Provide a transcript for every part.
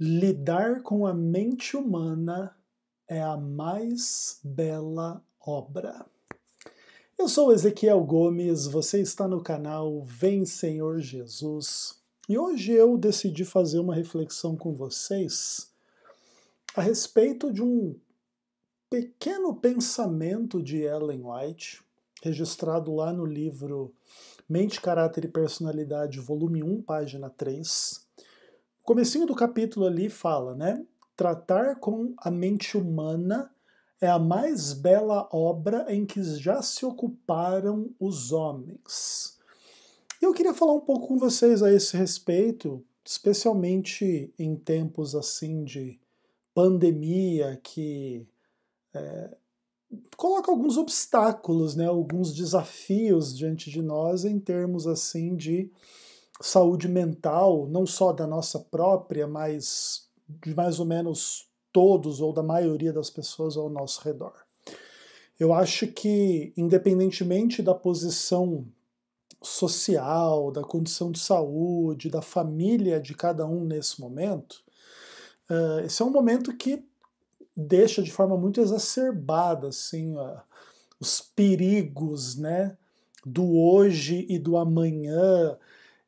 Lidar com a mente humana é a mais bela obra. Eu sou Ezequiel Gomes, você está no canal Vem Senhor Jesus. E hoje eu decidi fazer uma reflexão com vocês a respeito de um pequeno pensamento de Ellen White, registrado lá no livro Mente, Caráter e Personalidade, volume 1, página 3. O comecinho do capítulo ali fala, né? Tratar com a mente humana é a mais bela obra em que já se ocuparam os homens. Eu queria falar um pouco com vocês a esse respeito, especialmente em tempos assim de pandemia que coloca alguns obstáculos, né, alguns desafios diante de nós em termos assim de saúde mental, não só da nossa própria, mas de mais ou menos todos ou da maioria das pessoas ao nosso redor. Eu acho que, independentemente da posição social, da condição de saúde, da família de cada um nesse momento, esse é um momento que deixa de forma muito exacerbada assim, os perigos, né, do hoje e do amanhã,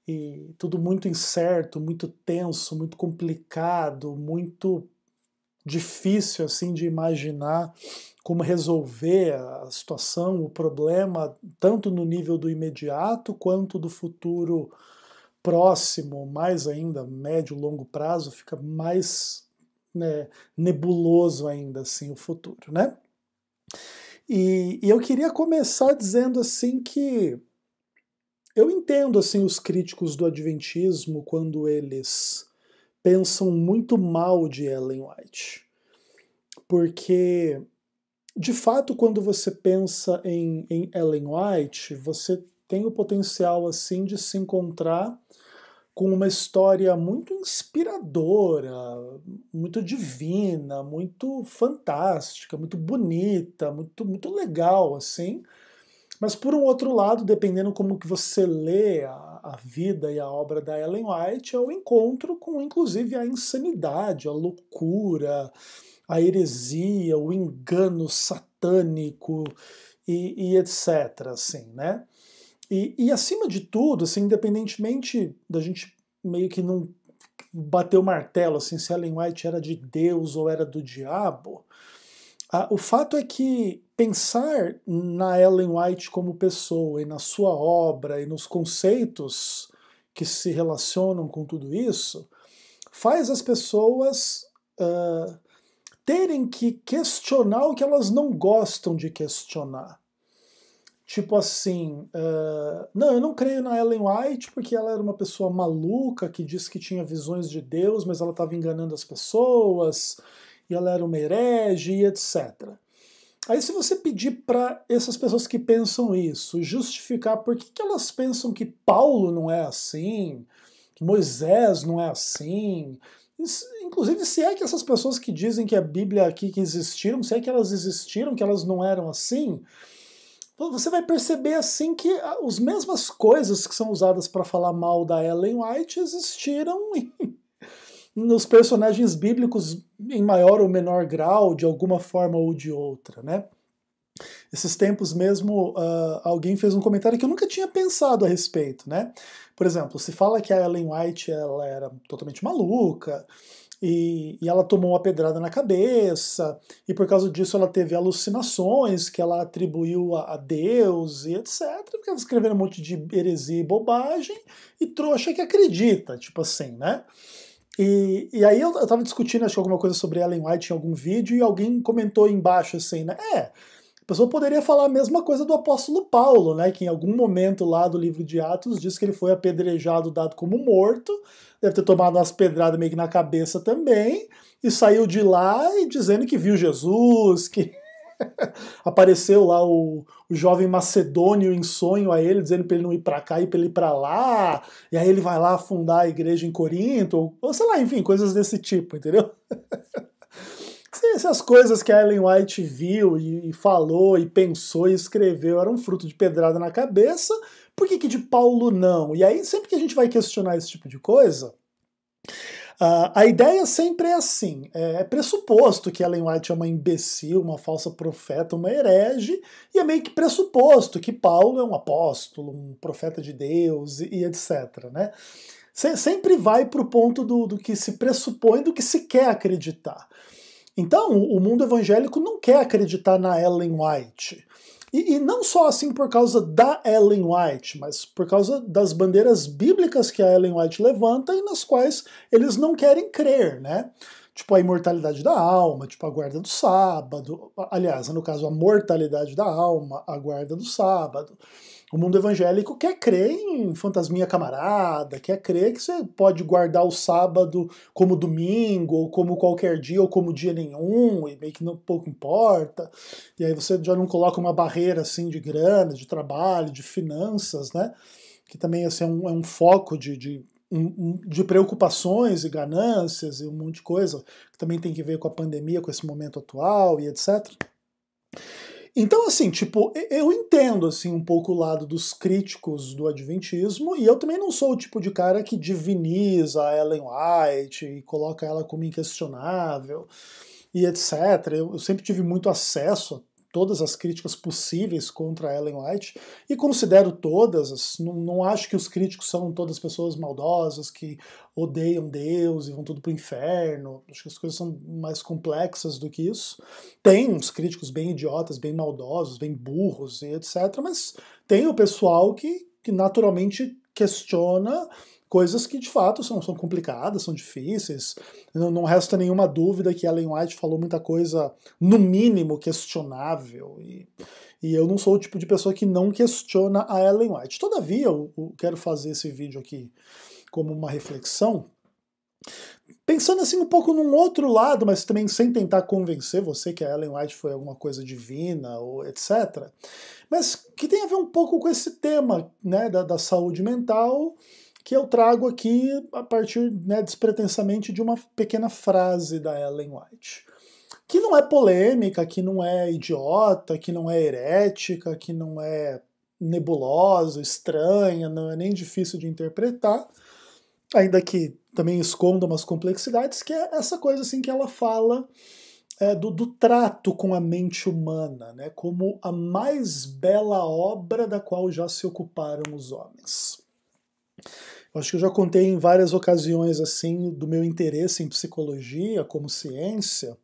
e tudo muito incerto, muito tenso, muito complicado, muito difícil assim de imaginar como resolver a situação, o problema, tanto no nível do imediato quanto do futuro próximo, mais ainda, médio, longo prazo, fica mais, né, nebuloso ainda assim o futuro, né? E eu queria começar dizendo assim que eu entendo assim os críticos do adventismo quando eles pensam muito mal de Ellen White, porque de fato quando você pensa em Ellen White, você tem o potencial assim de se encontrar com uma história muito inspiradora, muito divina, muito fantástica, muito bonita, muito legal assim. Mas por um outro lado, dependendo como que você lê a vida e a obra da Ellen White, é o encontro com inclusive a insanidade, a loucura, a heresia, o engano satânico e etc. Assim, né? E acima de tudo, assim, independentemente da gente meio que não bater o martelo assim, se Ellen White era de Deus ou era do diabo, o fato é que pensar na Ellen White como pessoa e na sua obra e nos conceitos que se relacionam com tudo isso faz as pessoas terem que questionar o que elas não gostam de questionar. Tipo assim, não, eu não creio na Ellen White porque ela era uma pessoa maluca que disse que tinha visões de Deus, mas ela estava enganando as pessoas, e ela era uma herege, e etc. Aí, se você pedir para essas pessoas que pensam isso justificar por que elas pensam que Paulo não é assim, que Moisés não é assim, inclusive se é que essas pessoas que dizem que a Bíblia aqui que existiram, se é que elas existiram, que elas não eram assim, você vai perceber assim que as mesmas coisas que são usadas para falar mal da Ellen White existiram nos personagens bíblicos em maior ou menor grau, de alguma forma ou de outra, né? Esses tempos mesmo, alguém fez um comentário que eu nunca tinha pensado a respeito, né? Por exemplo, se fala que a Ellen White ela era totalmente maluca, e ela tomou uma pedrada na cabeça, e por causa disso ela teve alucinações que ela atribuiu a Deus e etc. Ficava escrevendo um monte de heresia e bobagem, e trouxa que acredita, tipo assim, né? E aí eu tava discutindo, acho que alguma coisa sobre Ellen White em algum vídeo, e alguém comentou embaixo assim, né? A pessoa poderia falar a mesma coisa do apóstolo Paulo, né? Que em algum momento lá do livro de Atos diz que ele foi apedrejado, dado como morto, deve ter tomado umas pedradas meio que na cabeça também, e saiu de lá e dizendo que viu Jesus, que apareceu lá o jovem macedônio em sonho a ele, dizendo para ele não ir para cá e para ele ir para lá, e aí ele vai lá fundar a igreja em Corinto, ou sei lá, enfim, coisas desse tipo, entendeu? Se as coisas que a Ellen White viu e falou e pensou e escreveu eram fruto de pedrada na cabeça, por que de Paulo não? E aí, sempre que a gente vai questionar esse tipo de coisa, A ideia sempre é assim, é pressuposto que Ellen White é uma imbecil, uma falsa profeta, uma herege, e é meio que pressuposto que Paulo é um apóstolo, um profeta de Deus e etc. Né? Sempre vai para o ponto do que se pressupõe, do que se quer acreditar. Então, o mundo evangélico não quer acreditar na Ellen White. E não só assim por causa da Ellen White, mas por causa das bandeiras bíblicas que a Ellen White levanta e nas quais eles não querem crer, né? Tipo a imortalidade da alma, tipo a guarda do sábado, aliás, no caso a mortalidade da alma, a guarda do sábado. O mundo evangélico quer crer em fantasminha camarada, quer crer que você pode guardar o sábado como domingo, ou como qualquer dia, ou como dia nenhum, e meio que não pouco importa. E aí você já não coloca uma barreira assim de grana, de trabalho, de finanças, né? Que também assim, é um foco de preocupações e ganâncias e um monte de coisa, que também tem que ver com a pandemia, com esse momento atual e etc. Então, assim, tipo, eu entendo, assim, um pouco o lado dos críticos do adventismo, e eu também não sou o tipo de cara que diviniza a Ellen White e coloca ela como inquestionável e etc. Eu sempre tive muito acesso a todas as críticas possíveis contra a Ellen White e considero todas, não acho que os críticos são todas pessoas maldosas que odeiam Deus e vão tudo pro inferno. Acho que as coisas são mais complexas do que isso. Tem uns críticos bem idiotas, bem maldosos, bem burros e etc, mas tem o pessoal que naturalmente questiona coisas que de fato são complicadas, são difíceis. Não resta nenhuma dúvida que Ellen White falou muita coisa, no mínimo, questionável. E eu não sou o tipo de pessoa que não questiona a Ellen White. Todavia, eu quero fazer esse vídeo aqui como uma reflexão, pensando assim um pouco num outro lado, mas também sem tentar convencer você que a Ellen White foi alguma coisa divina ou etc. Mas que tem a ver um pouco com esse tema, né, da saúde mental, que eu trago aqui a partir, né, despretensamente de uma pequena frase da Ellen White. Que não é polêmica, que não é idiota, que não é herética, que não é nebulosa, estranha, não é nem difícil de interpretar, ainda que também esconda umas complexidades, que é essa coisa assim que ela fala do trato com a mente humana, né, como a mais bela obra da qual já se ocuparam os homens. Acho que eu já contei em várias ocasiões assim do meu interesse em psicologia como ciência,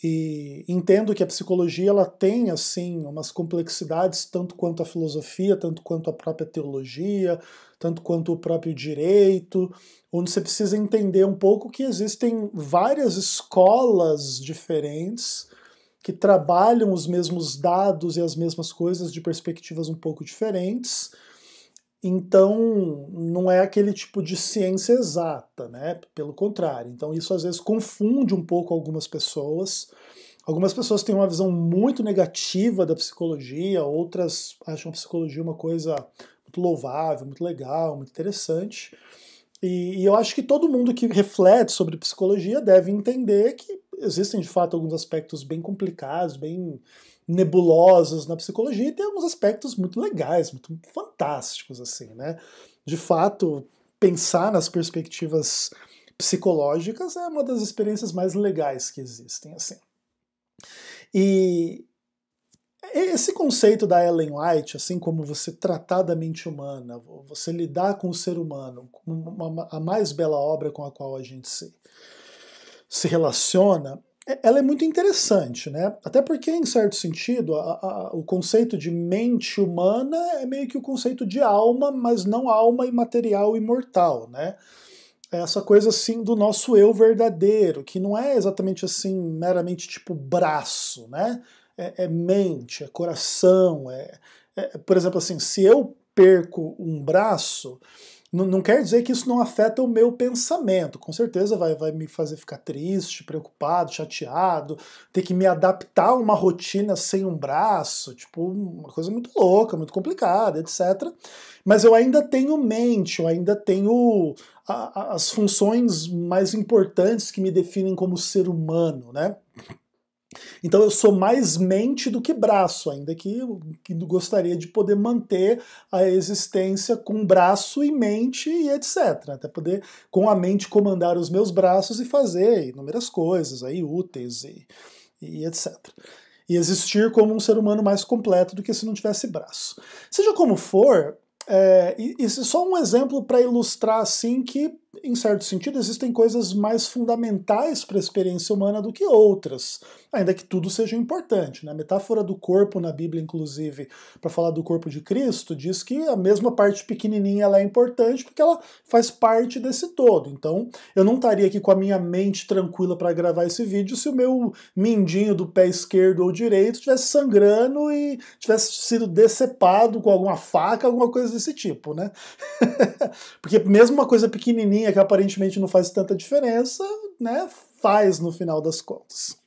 e entendo que a psicologia ela tem assim umas complexidades tanto quanto a filosofia, tanto quanto a própria teologia, tanto quanto o próprio direito, onde você precisa entender um pouco que existem várias escolas diferentes que trabalham os mesmos dados e as mesmas coisas de perspectivas um pouco diferentes. Então, não é aquele tipo de ciência exata, né? Pelo contrário. Então, isso às vezes confunde um pouco algumas pessoas. Algumas pessoas têm uma visão muito negativa da psicologia, outras acham a psicologia uma coisa muito louvável, muito legal, muito interessante. E eu acho que todo mundo que reflete sobre psicologia deve entender que existem de fato alguns aspectos bem complicados, bem nebulosos na psicologia, e tem alguns aspectos muito legais, muito fantásticos, assim, né? De fato, pensar nas perspectivas psicológicas é uma das experiências mais legais que existem, assim. E esse conceito da Ellen White, assim como você tratar da mente humana, você lidar com o ser humano, como a mais bela obra com a qual a gente se relaciona, ela é muito interessante, né? Até porque, em certo sentido, o conceito de mente humana é meio que o conceito de alma, mas não alma imaterial e imortal, né? É essa coisa assim do nosso eu verdadeiro, que não é exatamente assim, meramente tipo braço, né? É mente, é coração, por exemplo, assim, se eu perco um braço, não quer dizer que isso não afeta o meu pensamento. Com certeza vai me fazer ficar triste, preocupado, chateado, ter que me adaptar a uma rotina sem um braço, tipo, uma coisa muito louca, muito complicada, etc. Mas eu ainda tenho mente, eu ainda tenho as funções mais importantes que me definem como ser humano, né? Então eu sou mais mente do que braço, ainda que gostaria de poder manter a existência com braço e mente e etc. Até poder, com a mente, comandar os meus braços e fazer inúmeras coisas aí úteis e etc. E existir como um ser humano mais completo do que se não tivesse braço. Seja como for, isso é só um exemplo para ilustrar assim que, em certo sentido, existem coisas mais fundamentais para a experiência humana do que outras, ainda que tudo seja importante, né? A metáfora do corpo na Bíblia, inclusive, para falar do corpo de Cristo, diz que a mesma parte pequenininha ela é importante porque ela faz parte desse todo. Então, eu não estaria aqui com a minha mente tranquila para gravar esse vídeo se o meu mindinho do pé esquerdo ou direito estivesse sangrando e tivesse sido decepado com alguma faca, alguma coisa desse tipo, né? Porque mesmo uma coisa pequenininha que aparentemente não faz tanta diferença, né, faz no final das contas.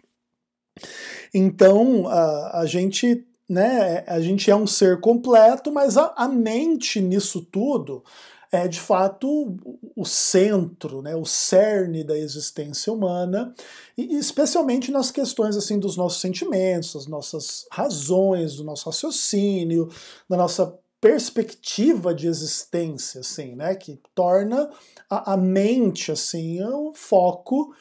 Então, a gente, né, a gente é um ser completo, mas a mente nisso tudo é de fato o centro, né, o cerne da existência humana, e especialmente nas questões assim dos nossos sentimentos, das nossas razões, do nosso raciocínio, da nossa perspectiva de existência, assim, né, que torna a mente assim o foco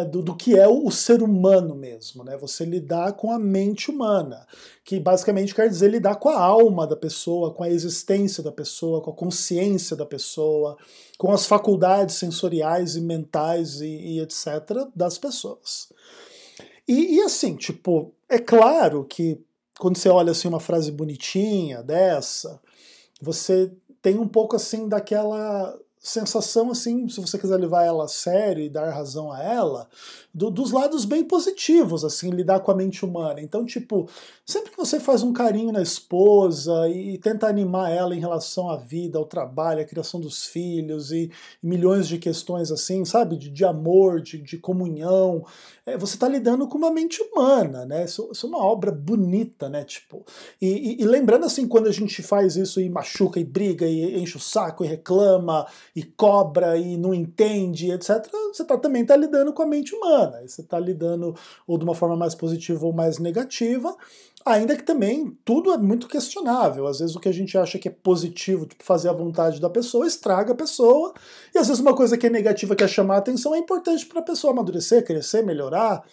do que é o ser humano mesmo, né? Você lidar com a mente humana, que basicamente quer dizer lidar com a alma da pessoa, com a existência da pessoa, com a consciência da pessoa, com as faculdades sensoriais e mentais e etc. das pessoas. E assim, tipo, é claro que quando você olha assim uma frase bonitinha dessa, você tem um pouco assim daquela sensação assim, se você quiser levar ela a sério e dar razão a ela, dos lados bem positivos, assim, lidar com a mente humana. Então, tipo, sempre que você faz um carinho na esposa e tenta animar ela em relação à vida, ao trabalho, à criação dos filhos e milhões de questões assim, sabe, de amor, de comunhão, você está lidando com uma mente humana, né? Isso é uma obra bonita, né? Tipo, e lembrando assim, quando a gente faz isso e machuca e briga e enche o saco e reclama e cobra e não entende, etc., você também está lidando com a mente humana. Você está lidando ou de uma forma mais positiva ou mais negativa, ainda que também tudo é muito questionável. Às vezes o que a gente acha que é positivo, tipo fazer a vontade da pessoa, estraga a pessoa, e às vezes uma coisa que é negativa, que é chamar a atenção, é importante para a pessoa amadurecer, crescer, melhorar.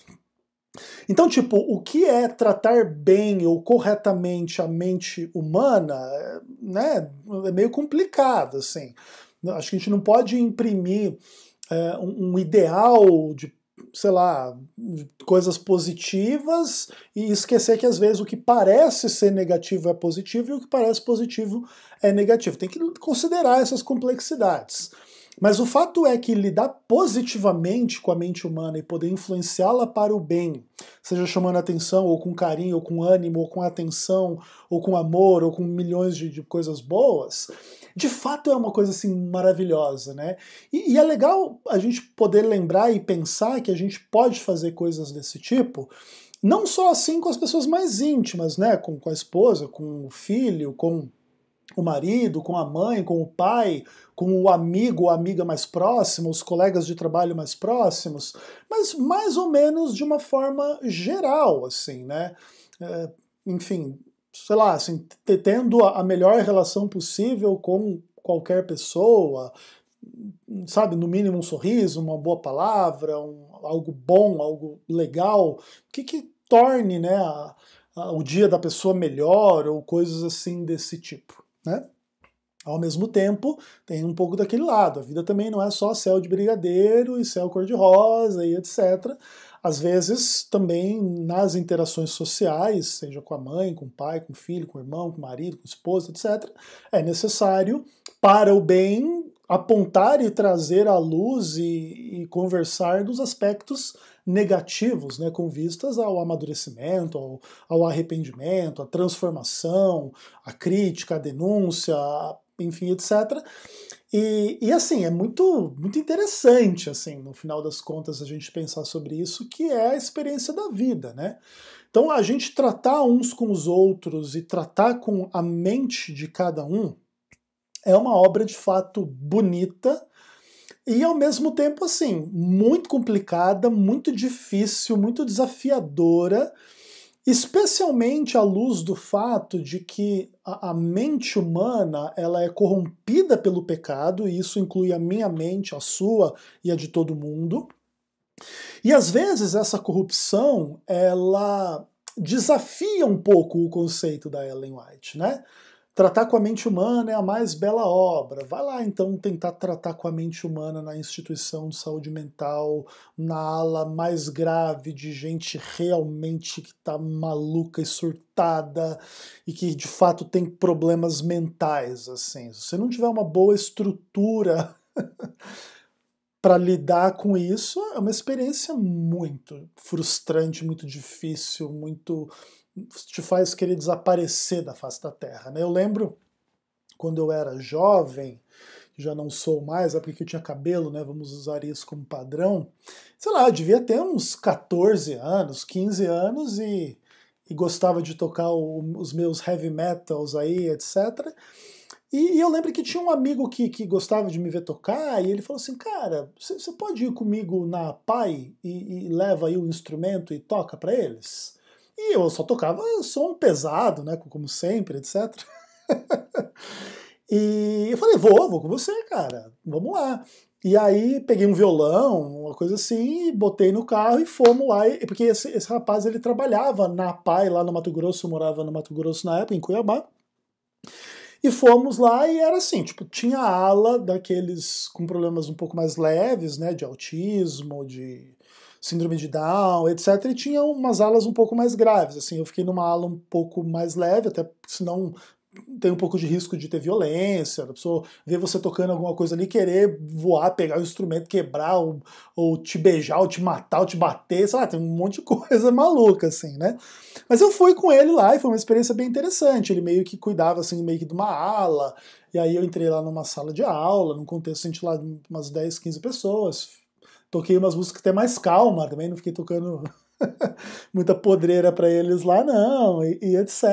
Então, tipo, o que é tratar bem ou corretamente a mente humana, né, é meio complicado, assim. Acho que a gente não pode imprimir um ideal de, sei lá, de coisas positivas e esquecer que às vezes o que parece ser negativo é positivo e o que parece positivo é negativo. Tem que considerar essas complexidades. Mas o fato é que lidar positivamente com a mente humana e poder influenciá-la para o bem, seja chamando atenção, ou com carinho, ou com ânimo, ou com atenção, ou com amor, ou com milhões de coisas boas, de fato é uma coisa assim maravilhosa, né? E é legal a gente poder lembrar e pensar que a gente pode fazer coisas desse tipo, não só assim com as pessoas mais íntimas, né? Com a esposa, com o filho, com o marido, com a mãe, com o pai, com o amigo ou amiga mais próximo, os colegas de trabalho mais próximos, mas mais ou menos de uma forma geral, assim, né? Enfim, sei lá, assim, tendo a melhor relação possível com qualquer pessoa, sabe, no mínimo um sorriso, uma boa palavra, algo bom, algo legal, que torne, né, o dia da pessoa melhor ou coisas assim desse tipo, né? Ao mesmo tempo, tem um pouco daquele lado. A vida também não é só céu de brigadeiro e céu cor-de-rosa e etc. Às vezes, também nas interações sociais, seja com a mãe, com o pai, com o filho, com o irmão, com o marido, com a esposa, etc., é necessário, para o bem, apontar e trazer à luz e conversar dos aspectos negativos, né, com vistas ao amadurecimento, ao arrependimento, à transformação, à crítica, à denúncia, enfim, etc. E assim, é muito interessante, assim, no final das contas, a gente pensar sobre isso, que é a experiência da vida, né? Então, a gente tratar uns com os outros e tratar com a mente de cada um é uma obra de fato bonita, E ao mesmo tempo, assim, muito complicada, muito difícil, muito desafiadora, especialmente à luz do fato de que a mente humana ela é corrompida pelo pecado, e isso inclui a minha mente, a sua e a de todo mundo. E às vezes essa corrupção ela desafia um pouco o conceito da Ellen White, né? Tratar com a mente humana é a mais bela obra. Vai lá então tentar tratar com a mente humana na instituição de saúde mental, na ala mais grave de gente realmente que está maluca e surtada e que de fato tem problemas mentais. Assim, se você não tiver uma boa estrutura para lidar com isso, é uma experiência muito frustrante, muito difícil, muito te faz querer desaparecer da face da Terra. Né? Eu lembro quando eu era jovem, já não sou mais, é porque eu tinha cabelo, né? Vamos usar isso como padrão. Sei lá, eu devia ter uns 14 anos, 15 anos e gostava de tocar os meus heavy metals aí, etc. E eu lembro que tinha um amigo que gostava de me ver tocar, e ele falou assim, cara, você pode ir comigo na PAI e leva aí o instrumento e toca para eles? E eu só tocava som pesado, né, como sempre, etc. E eu falei, vou com você, cara, vamos lá. E aí peguei um violão, uma coisa assim, e botei no carro e fomos lá, porque esse rapaz ele trabalhava na PAI lá no Mato Grosso, morava no Mato Grosso na época, em Cuiabá. E fomos lá e era assim, tipo, tinha ala daqueles com problemas um pouco mais leves, né, de autismo, de síndrome de Down, etc. E tinha umas alas um pouco mais graves, assim, eu fiquei numa ala um pouco mais leve, até senão tem um pouco de risco de ter violência, da pessoa ver você tocando alguma coisa ali, querer voar, pegar o instrumento, quebrar, ou te beijar, ou te matar, ou te bater, sei lá, tem um monte de coisa maluca, assim, né? Mas eu fui com ele lá e foi uma experiência bem interessante. Ele meio que cuidava, assim, meio que de uma ala, e aí eu entrei lá numa sala de aula, num contexto, a gente lá, umas 10, 15 pessoas. Toquei umas músicas até mais calma, também não fiquei tocando muita podreira para eles lá, não, e etc.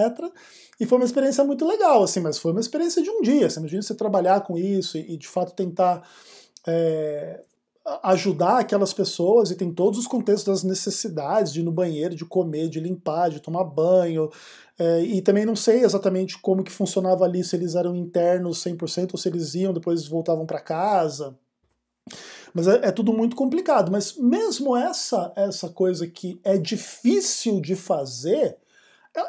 E foi uma experiência muito legal, assim, mas foi uma experiência de um dia. Assim, imagina você trabalhar com isso e de fato tentar ajudar aquelas pessoas, e tem todos os contextos das necessidades de ir no banheiro, de comer, de limpar, de tomar banho. E também não sei exatamente como que funcionava ali, se eles eram internos 100% ou se eles iam, depois voltavam para casa. Mas é tudo muito complicado. Mas mesmo essa coisa que é difícil de fazer,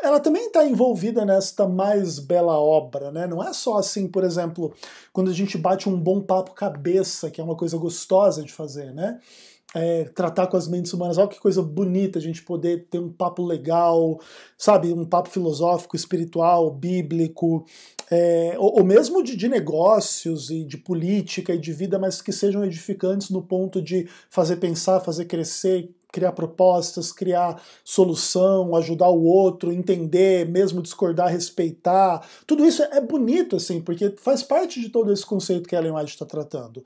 ela também está envolvida nesta mais bela obra, né? Não é só assim, por exemplo, quando a gente bate um bom papo cabeça, que é uma coisa gostosa de fazer, né? Tratar com as mentes humanas, olha que coisa bonita a gente poder ter um papo legal, sabe, um papo filosófico, espiritual, bíblico, ou mesmo de negócios e de política e de vida, mas que sejam edificantes no ponto de fazer pensar, fazer crescer, criar propostas, criar solução, ajudar o outro, entender, mesmo discordar, respeitar. Tudo isso é bonito, assim, porque faz parte de todo esse conceito que a Ellen White está tratando.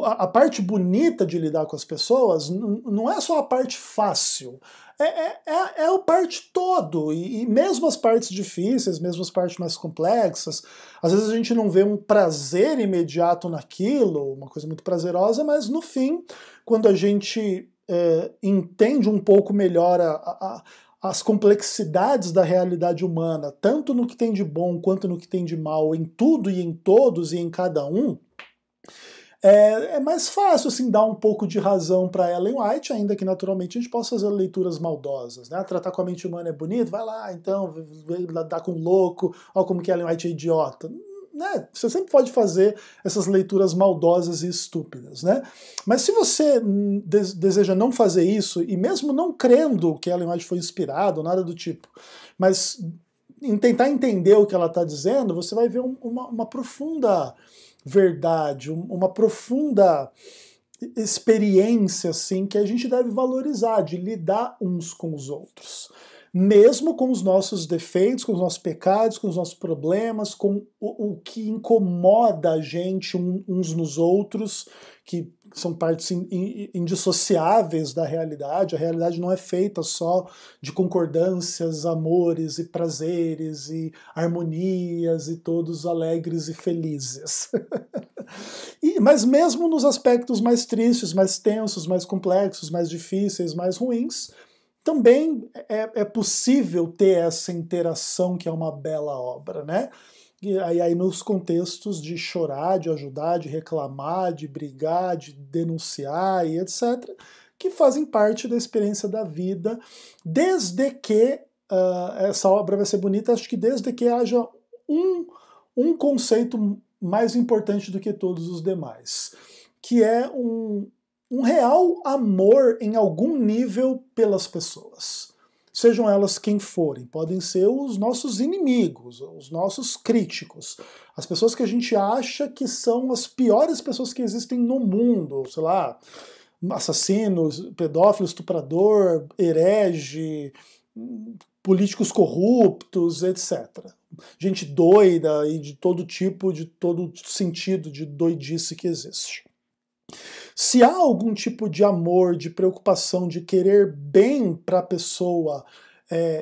A parte bonita de lidar com as pessoas não é só a parte fácil, é a parte todo, e mesmo as partes difíceis, mesmo as partes mais complexas, às vezes a gente não vê um prazer imediato naquilo, uma coisa muito prazerosa, mas no fim, quando a gente entende um pouco melhor as complexidades da realidade humana, tanto no que tem de bom quanto no que tem de mal, em tudo e em todos e em cada um, é mais fácil assim dar um pouco de razão para Ellen White, ainda que naturalmente a gente possa fazer leituras maldosas, né? Tratar com a mente humana é bonito, vai lá, então, dar com um louco, olha como que Ellen White é idiota. Né? Você sempre pode fazer essas leituras maldosas e estúpidas, né? Mas se você deseja não fazer isso, e mesmo não crendo que Ellen White foi inspirado, nada do tipo, mas em tentar entender o que ela está dizendo, você vai ver uma profunda verdade, uma profunda experiência assim, que a gente deve valorizar, de lidar uns com os outros. Mesmo com os nossos defeitos, com os nossos pecados, com os nossos problemas, com o que incomoda a gente uns nos outros, que são partes indissociáveis da realidade. A realidade não é feita só de concordâncias, amores e prazeres e harmonias e todos alegres e felizes. Mas mesmo nos aspectos mais tristes, mais tensos, mais complexos, mais difíceis, mais ruins, também é possível ter essa interação que é uma bela obra, né? E aí nos contextos de chorar, de ajudar, de reclamar, de brigar, de denunciar e etc., que fazem parte da experiência da vida, desde que essa obra vai ser bonita, acho que desde que haja um conceito mais importante do que todos os demais, que é um real amor em algum nível pelas pessoas. Sejam elas quem forem, podem ser os nossos inimigos, os nossos críticos, as pessoas que a gente acha que são as piores pessoas que existem no mundo, sei lá, assassinos, pedófilo, estuprador, herege, políticos corruptos, etc. Gente doida e de todo tipo, de todo sentido de doidice que existe. Se há algum tipo de amor, de preocupação, de querer bem para a pessoa,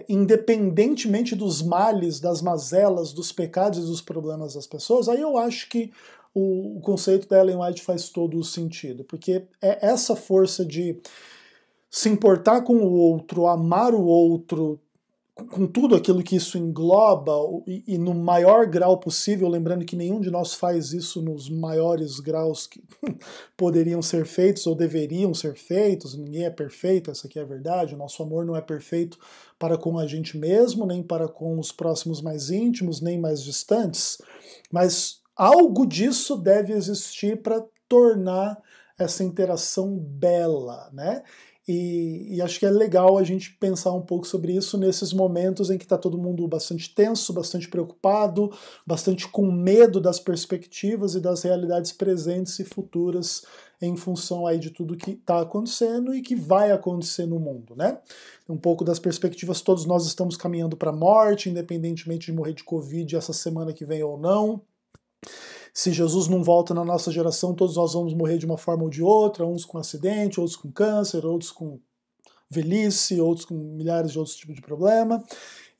independentemente dos males, das mazelas, dos pecados e dos problemas das pessoas, aí eu acho que o conceito da Ellen White faz todo o sentido, porque é essa força de se importar com o outro, amar o outro, com tudo aquilo que isso engloba e no maior grau possível, lembrando que nenhum de nós faz isso nos maiores graus que poderiam ser feitos ou deveriam ser feitos, ninguém é perfeito, essa aqui é a verdade, o nosso amor não é perfeito para com a gente mesmo, nem para com os próximos mais íntimos, nem mais distantes, mas algo disso deve existir para tornar essa interação bela, né? E acho que é legal a gente pensar um pouco sobre isso nesses momentos em que está todo mundo bastante tenso, bastante preocupado, bastante com medo das perspectivas e das realidades presentes e futuras em função aí de tudo que está acontecendo e que vai acontecer no mundo, né? Um pouco das perspectivas, todos nós estamos caminhando para a morte, independentemente de morrer de Covid essa semana que vem ou não. Se Jesus não volta na nossa geração, todos nós vamos morrer de uma forma ou de outra, uns com acidente, outros com câncer, outros com velhice, outros com milhares de outros tipos de problema.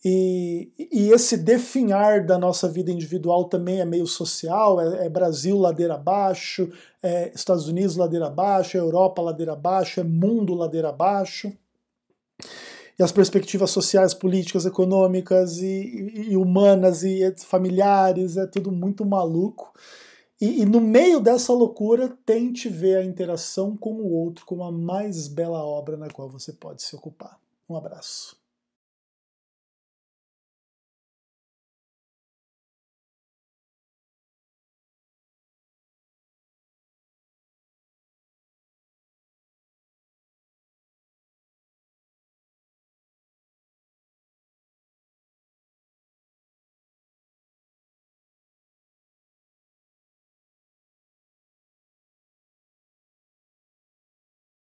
E esse definhar da nossa vida individual também é meio social, é Brasil ladeira abaixo, é Estados Unidos ladeira abaixo, é Europa ladeira abaixo, é mundo ladeira abaixo. E as perspectivas sociais, políticas, econômicas e humanas e familiares, é tudo muito maluco. E no meio dessa loucura, tente ver a interação com o outro como a mais bela obra na qual você pode se ocupar. Um abraço.